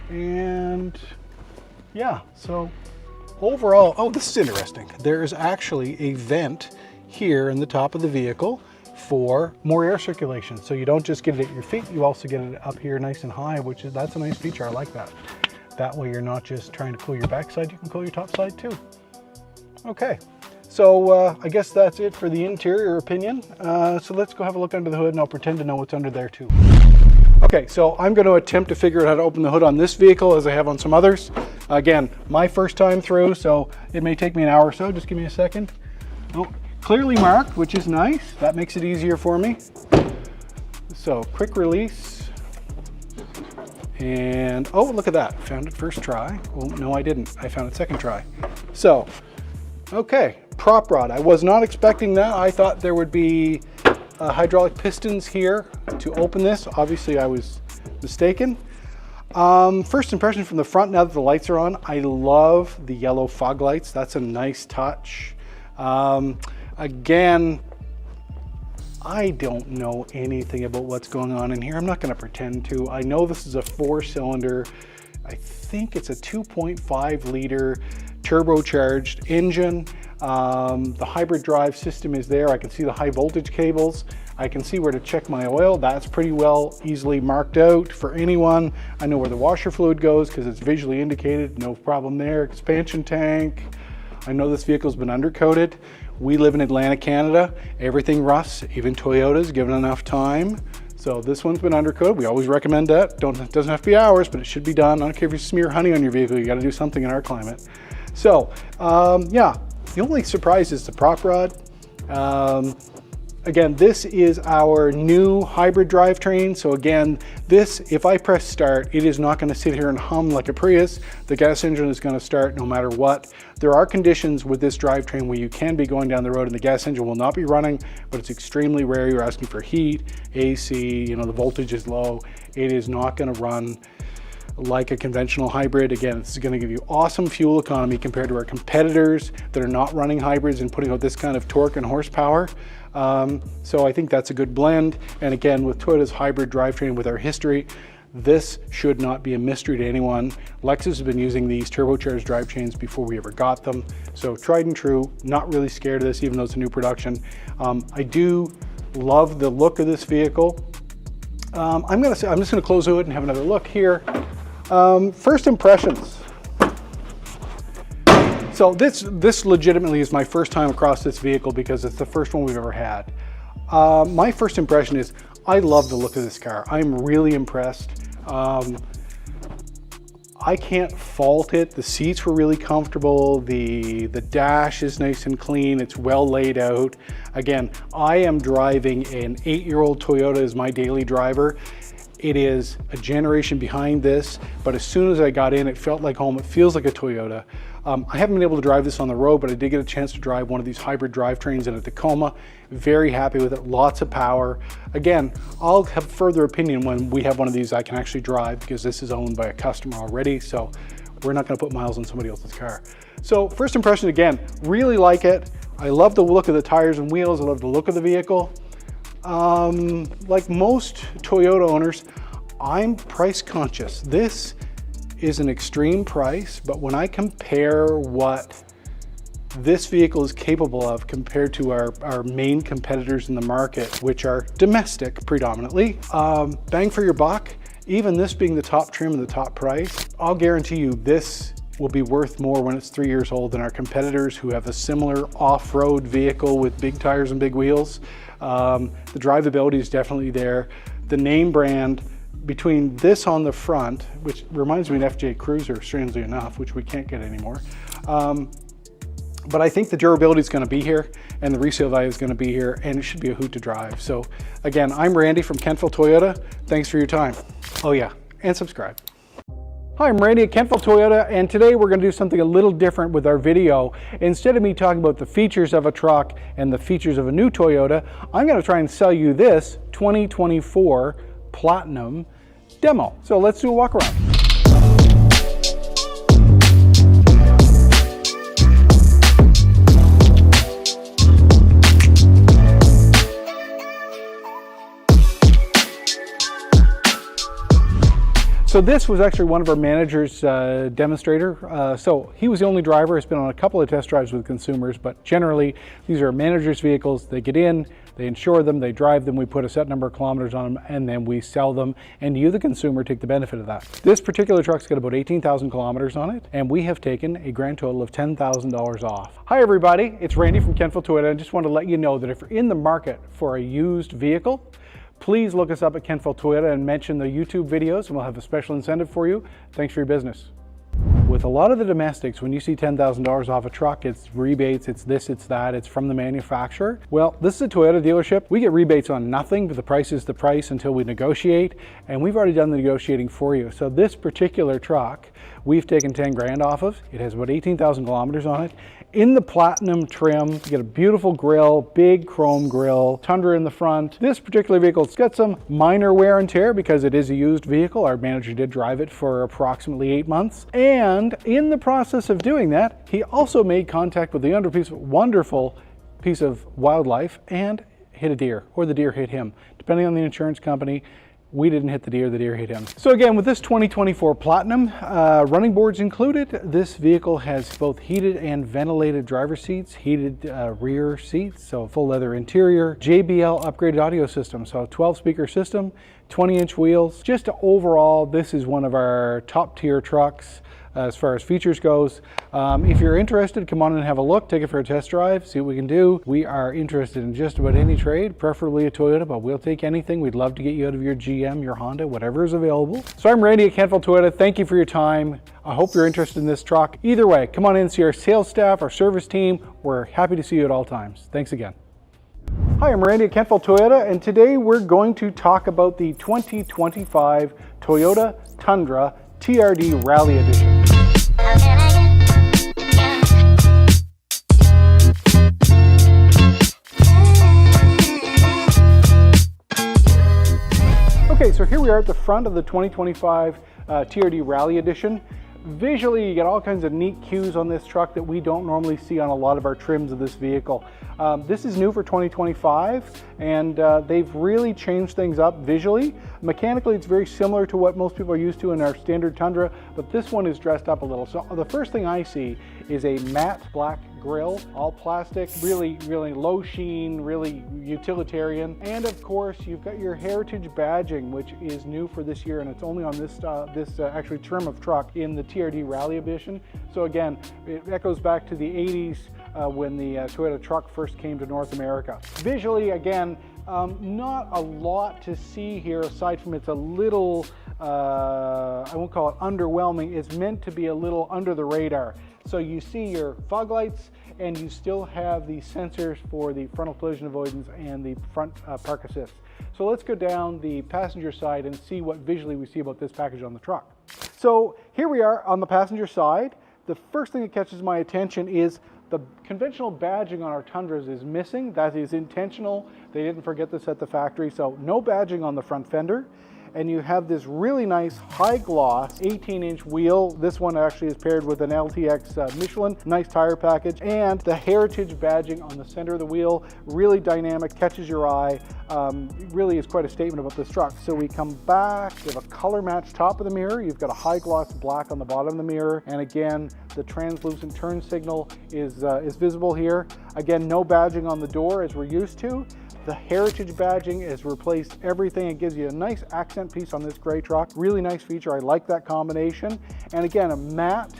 And yeah, so overall, oh, this is interesting. There is actually a vent here in the top of the vehicle for more air circulation. So you don't just get it at your feet, you also get it up here nice and high, that's a nice feature. I like that. That way you're not just trying to cool your backside, you can cool your top side too. Okay. So I guess that's it for the interior opinion. So let's go have a look under the hood and I'll pretend to know what's under there too. Okay, so I'm going to attempt to figure out how to open the hood on this vehicle as I have on some others. Again, my first time through, so it may take me an hour or so. Just give me a second. Oh, clearly marked, which is nice. That makes it easier for me. So quick release. And oh, look at that. Found it first try. Well, no, I didn't. I found it second try. So, okay. Prop rod. I was not expecting that. I thought there would be hydraulic pistons here to open this. Obviously, I was mistaken. First impression from the front, now that the lights are on, I love the yellow fog lights. That's a nice touch. Again, I don't know anything about what's going on in here. I'm not going to pretend to. I know this is a 4-cylinder. I think it's a 2.5 liter turbocharged engine. The hybrid drive system is there. I can see the high voltage cables. I can see where to check my oil. That's pretty well easily marked out for anyone. I know where the washer fluid goes because it's visually indicated. No problem there. Expansion tank. I know this vehicle's been undercoated. We live in Atlantic, Canada. Everything rusts, even Toyotas, given enough time. So this one's been undercoated. We always recommend that. It doesn't have to be ours, but it should be done. I don't care if you smear honey on your vehicle. You got to do something in our climate. So yeah. The only surprise is the prop rod. Again, this is our new hybrid drivetrain. So again, this, if I press start, it is not going to sit here and hum like a Prius. The gas engine is going to start no matter what. There are conditions with this drivetrain where you can be going down the road and the gas engine will not be running, but it's extremely rare. You're asking for heat, AC, you know, the voltage is low. It is not going to run like a conventional hybrid. Again, this is going to give you awesome fuel economy compared to our competitors that are not running hybrids and putting out this kind of torque and horsepower. So I think that's a good blend. And again, with Toyota's hybrid drivetrain, with our history, this should not be a mystery to anyone. Lexus has been using these turbocharged drivetrains before we ever got them. So tried and true, not really scared of this, even though it's a new production. I do love the look of this vehicle. I'm just gonna close it and have another look here. First impressions. So this legitimately is my first time across this vehicle because it's the first one we've ever had. My first impression is I love the look of this car. I'm really impressed. I can't fault it. The seats were really comfortable. The dash is nice and clean. It's well laid out. Again, I am driving an 8-year-old Toyota as my daily driver. It is a generation behind this, but as soon as I got in, it felt like home. It feels like a Toyota. I haven't been able to drive this on the road, but I did get a chance to drive one of these hybrid drivetrains in a Tacoma. Very happy with it, lots of power. Again, I'll have further opinion when we have one of these I can actually drive because this is owned by a customer already, so we're not gonna put miles on somebody else's car. So first impression, again, really like it. I love the look of the tires and wheels. I love the look of the vehicle. Like most Toyota owners, I'm price conscious. This is an extreme price, but when I compare what this vehicle is capable of compared to our main competitors in the market, which are domestic predominantly, bang for your buck, even this being the top trim and the top price, I'll guarantee you this will be worth more when it's 3 years old than our competitors who have a similar off-road vehicle with big tires and big wheels. The drivability is definitely there. The name brand, between this on the front, which reminds me of an FJ Cruiser, strangely enough, which we can't get anymore. But I think the durability is going to be here and the resale value is going to be here, and it should be a hoot to drive. So again, I'm Randy from Kentville Toyota. Thanks for your time. Oh yeah, and subscribe. Hi, I'm Randy at Kentville Toyota, and today we're going to do something a little different with our video. Instead of me talking about the features of a truck and the features of a new Toyota, I'm going to try and sell you this 2024 Platinum demo. So let's do a walk around. So this was actually one of our managers' demonstrator. So he was the only driver. He's been on a couple of test drives with consumers, but generally these are managers' vehicles. They get in, they insure them, they drive them, we put a set number of kilometers on them, and then we sell them, and you, the consumer, take the benefit of that. This particular truck's got about 18,000 kilometers on it, and we have taken a grand total of $10,000 off. Hi everybody, it's Randy from Kentville Toyota. I just want to let you know that if you're in the market for a used vehicle, please look us up at Kentville Toyota and mention the YouTube videos, and we'll have a special incentive for you. Thanks for your business. With a lot of the domestics, when you see $10,000 off a truck, it's rebates, it's this, it's that, it's from the manufacturer. Well, this is a Toyota dealership. We get rebates on nothing, but the price is the price until we negotiate, and we've already done the negotiating for you. So this particular truck, we've taken 10 grand off of. It has about 18,000 kilometers on it. In the Platinum trim, you get a beautiful grille, big chrome grille, Tundra in the front. This particular vehicle's got some minor wear and tear because it is a used vehicle. Our manager did drive it for approximately 8 months. And in the process of doing that, he also made contact with the wonderful piece of wildlife and hit a deer, or the deer hit him. Depending on the insurance company, we didn't hit the deer hit him. So again, with this 2024 Platinum, running boards included, this vehicle has both heated and ventilated driver seats, heated rear seats, so full leather interior, JBL upgraded audio system, so 12 speaker system, 20-inch wheels. Just overall, this is one of our top tier trucks as far as features goes. If you're interested, come on and have a look, take it for a test drive, see what we can do. We are interested in just about any trade, preferably a Toyota, but we'll take anything. We'd love to get you out of your GM, your Honda, whatever is available. So I'm Randy at Kentville Toyota. Thank you for your time. I hope you're interested in this truck. Either way, come on in and see our sales staff, our service team. We're happy to see you at all times. Thanks again. Hi, I'm Randy at Kentville Toyota, and today we're going to talk about the 2025 Toyota Tundra TRD Rally Edition. Okay, so here we are at the front of the 2025 TRD Rally Edition. Visually, you get all kinds of neat cues on this truck that we don't normally see on a lot of our trims of this vehicle. This is new for 2025, and they've really changed things up visually. Mechanically, it's very similar to what most people are used to in our standard Tundra, but this one is dressed up a little. So the first thing I see is a matte black grille, all plastic, really low sheen, really utilitarian. And of course, you've got your heritage badging, which is new for this year, and it's only on this actually trim of truck in the TRD Rally Edition. So again, it echoes back to the 80s when the Toyota truck first came to North America. Visually, again, not a lot to see here aside from it's a little, I won't call it underwhelming, it's meant to be a little under the radar. So you see your fog lights, and you still have the sensors for the frontal collision avoidance and the front park assist. So let's go down the passenger side and see what visually we see about this package on the truck. So here we are on the passenger side. The first thing that catches my attention is the conventional badging on our Tundras is missing. That is intentional. They didn't forget this at the factory, so no badging on the front fender. And you have this really nice high gloss 18-inch wheel. This one actually is paired with an LTX Michelin, nice tire package, and the heritage badging on the center of the wheel, really dynamic, catches your eye, really is quite a statement about this truck. So we come back, you have a color match top of the mirror, you've got a high gloss black on the bottom of the mirror, and again, the translucent turn signal is visible here. Again, no badging on the door as we're used to. The heritage badging has replaced everything. It gives you a nice accent piece on this gray truck. Really nice feature. I like that combination. And again, a matte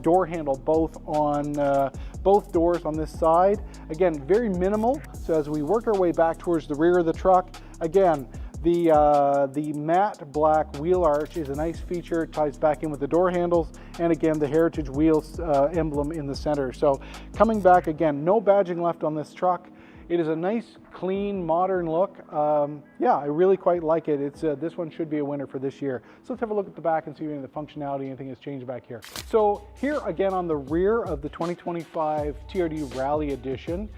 door handle both on both doors on this side. Again, very minimal. So as we work our way back towards the rear of the truck, again, the matte black wheel arch is a nice feature. It ties back in with the door handles, and again, the heritage wheels emblem in the center. So coming back again, no badging left on this truck. It is a nice, clean, modern look. Yeah, I really quite like it. This one should be a winner for this year. So let's have a look at the back and see if any of the functionality, anything has changed back here. So here again on the rear of the 2025 TRD Rally Edition,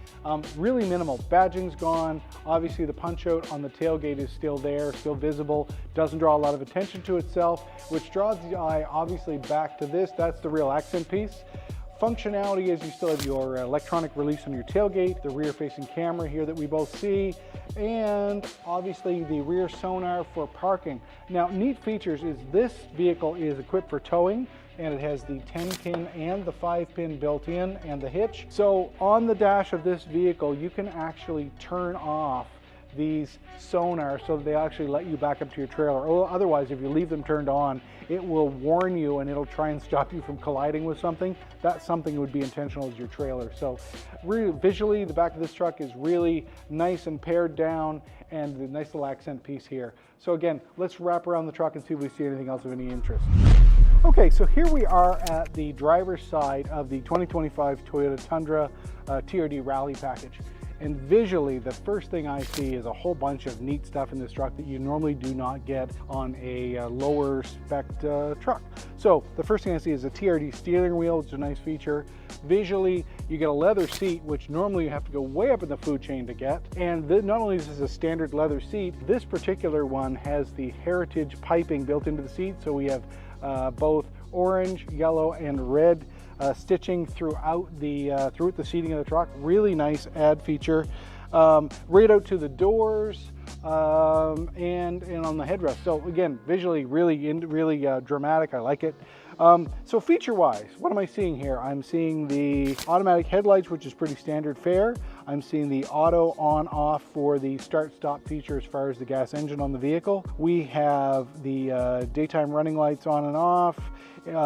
really minimal. Badging's gone. Obviously the punch out on the tailgate is still there, still visible. Doesn't draw a lot of attention to itself, which draws the eye obviously back to this. That's the real accent piece. Functionality is you still have your electronic release on your tailgate, the rear facing camera here that we both see, and obviously the rear sonar for parking. Now, neat features is this vehicle is equipped for towing, and it has the 10-pin and the 5-pin built in and the hitch. So on the dash of this vehicle, you can actually turn off these sonar so that they actually let you back up to your trailer. Or otherwise, if you leave them turned on, it will warn you and it'll try and stop you from colliding with something. That's something that would be intentional as your trailer. So really, visually, the back of this truck is really nice and pared down, and the nice little accent piece here. So again, let's wrap around the truck and see if we see anything else of any interest. Okay, so here we are at the driver's side of the 2025 Toyota Tundra TRD Rally package. And visually, the first thing I see is a whole bunch of neat stuff in this truck that you normally do not get on a lower spec truck. So the first thing I see is a TRD steering wheel, which is a nice feature. Visually, you get a leather seat, which normally you have to go way up in the food chain to get. And not only is this a standard leather seat, this particular one has the heritage piping built into the seat. So we have both orange, yellow, and red stitching throughout the seating of the truck. Really nice add feature. Right out to the doors and on the headrest. So again, visually really dramatic. I like it. So feature-wise, what am I seeing here? I'm seeing the automatic headlights, which is pretty standard fare. I'm seeing the auto on-off for the start-stop feature as far as the gas engine on the vehicle. We have the daytime running lights on and off,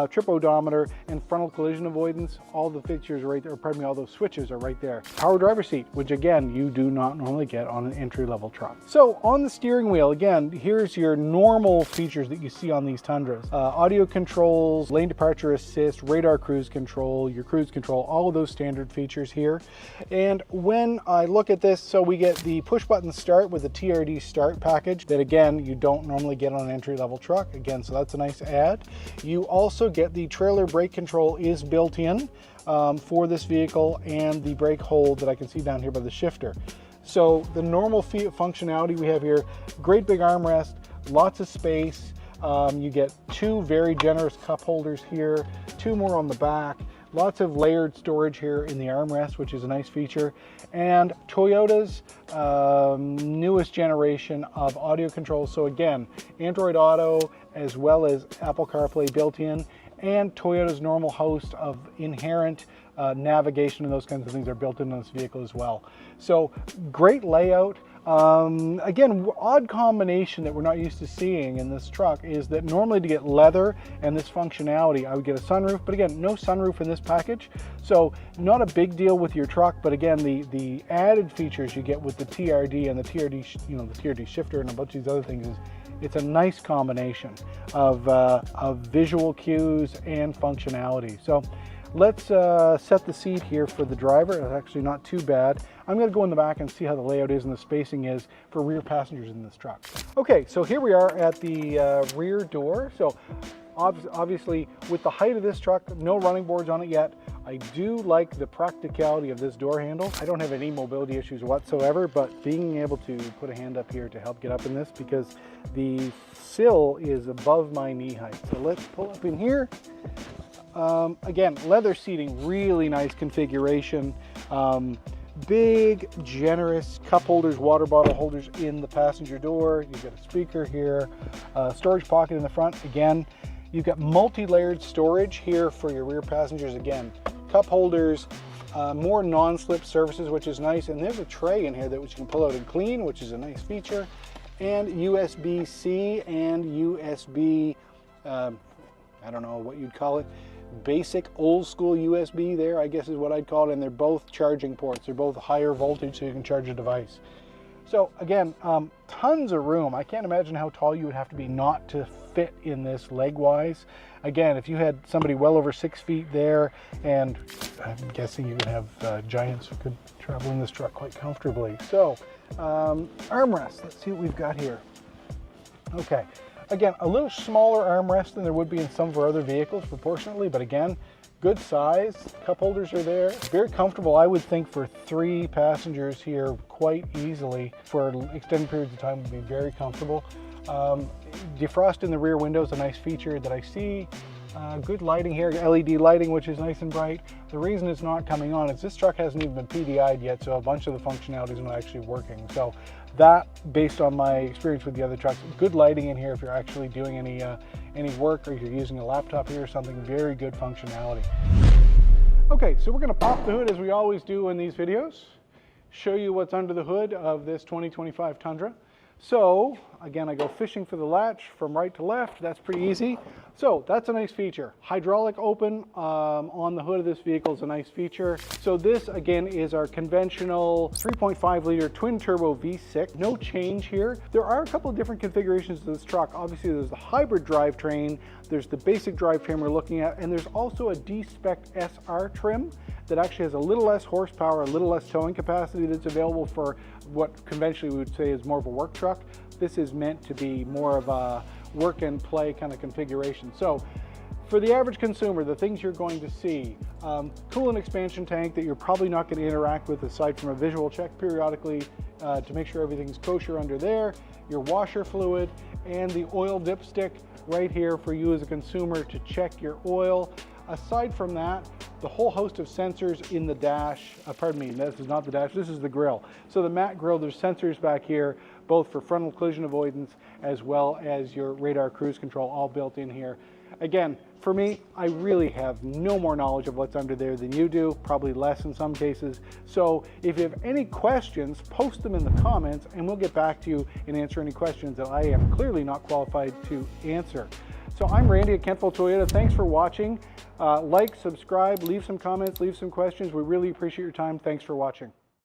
trip odometer, and frontal collision avoidance. All the features are right there, or pardon me, all those switches are right there. Power driver seat, which again, you do not normally get on an entry-level truck. So on the steering wheel, again, here's your normal features that you see on these Tundras. Audio controls, lane departure assist, radar cruise control, your cruise control, all of those standard features here. And when I look at this, so we get the push button start with the TRD start package that again, you don't normally get on an entry-level truck. Again, so that's a nice add. You also get the trailer brake control is built in for this vehicle, and the brake hold that I can see down here by the shifter. So the normal functionality we have here, great big armrest, lots of space. You get two very generous cup holders here, two more on the back, lots of layered storage here in the armrest, which is a nice feature. And Toyota's newest generation of audio controls. So again, Android Auto as well as Apple CarPlay built in, and Toyota's normal host of inherent navigation and those kinds of things are built into this vehicle as well. So great layout. Again, odd combination that we're not used to seeing in this truck is that normally to get leather and this functionality, I would get a sunroof, but again, no sunroof in this package. So not a big deal with your truck, but again, the added features you get with the TRD and the TRD, the TRD shifter and a bunch of these other things is it's a nice combination of visual cues and functionality. So let's set the seat here for the driver. It's actually not too bad. I'm going to go in the back and see how the layout is and the spacing is for rear passengers in this truck. Okay, so here we are at the rear door. So obviously with the height of this truck, no running boards on it yet. I do like the practicality of this door handle. I don't have any mobility issues whatsoever, but being able to put a hand up here to help get up in this because the sill is above my knee height. So let's pull up in here. Again, leather seating, really nice configuration. Big, generous cup holders, water bottle holders in the passenger door. You've got a speaker here, storage pocket in the front. Again, you've got multi-layered storage here for your rear passengers. Again, cup holders, more non-slip surfaces, which is nice. And there's a tray in here that which you can pull out and clean, which is a nice feature. And USB-C and USB, I don't know what you'd call it, basic old school USB there, I guess is what I'd call it, and they're both charging ports. They're both higher voltage so you can charge a device. So again, tons of room. I can't imagine how tall you would have to be not to fit in this leg-wise. Again, if you had somebody well over 6 feet there, and I'm guessing you would have giants who could travel in this truck quite comfortably. So armrest, let's see what we've got here. Okay. Again, a little smaller armrest than there would be in some of our other vehicles proportionately, but again, good size. Cup holders are there. Very comfortable, I would think, for 3 passengers here quite easily for extended periods of time would be very comfortable. Defrost in the rear window is a nice feature that I see. Good lighting here, LED lighting, which is nice and bright. The reason it's not coming on is this truck hasn't even been PDI'd yet, so a bunch of the functionality is not actually working. So that, based on my experience with the other trucks, good lighting in here if you're actually doing any work or you're using a laptop here or something, very good functionality. Okay, so we're going to pop the hood as we always do in these videos, show you what's under the hood of this 2025 Tundra. So again, I go fishing for the latch from right to left. That's pretty easy. So that's a nice feature. Hydraulic open on the hood of this vehicle is a nice feature. So this again is our conventional 3.5 liter twin turbo V6. No change here. There are a couple of different configurations of this truck. Obviously there's the hybrid drivetrain, there's the basic drivetrain we're looking at, and there's also a D-Spec SR trim that actually has a little less horsepower, a little less towing capacity that's available for what conventionally we would say is more of a work truck. This is meant to be more of a work and play kind of configuration. So for the average consumer, the things you're going to see, coolant expansion tank that you're probably not going to interact with aside from a visual check periodically to make sure everything's kosher under there, your washer fluid, and the oil dipstick right here for you as a consumer to check your oil. Aside from that, the whole host of sensors in the dash, pardon me, this is not the dash, this is the grille. So the matte grille, there's sensors back here, both for frontal collision avoidance as well as your radar cruise control, all built in here. Again, for me, I really have no more knowledge of what's under there than you do, probably less in some cases. So if you have any questions, post them in the comments and we'll get back to you and answer any questions that I am clearly not qualified to answer. So I'm Randy at Kentville Toyota. Thanks for watching. Like, subscribe, leave some comments, leave some questions. We really appreciate your time. Thanks for watching.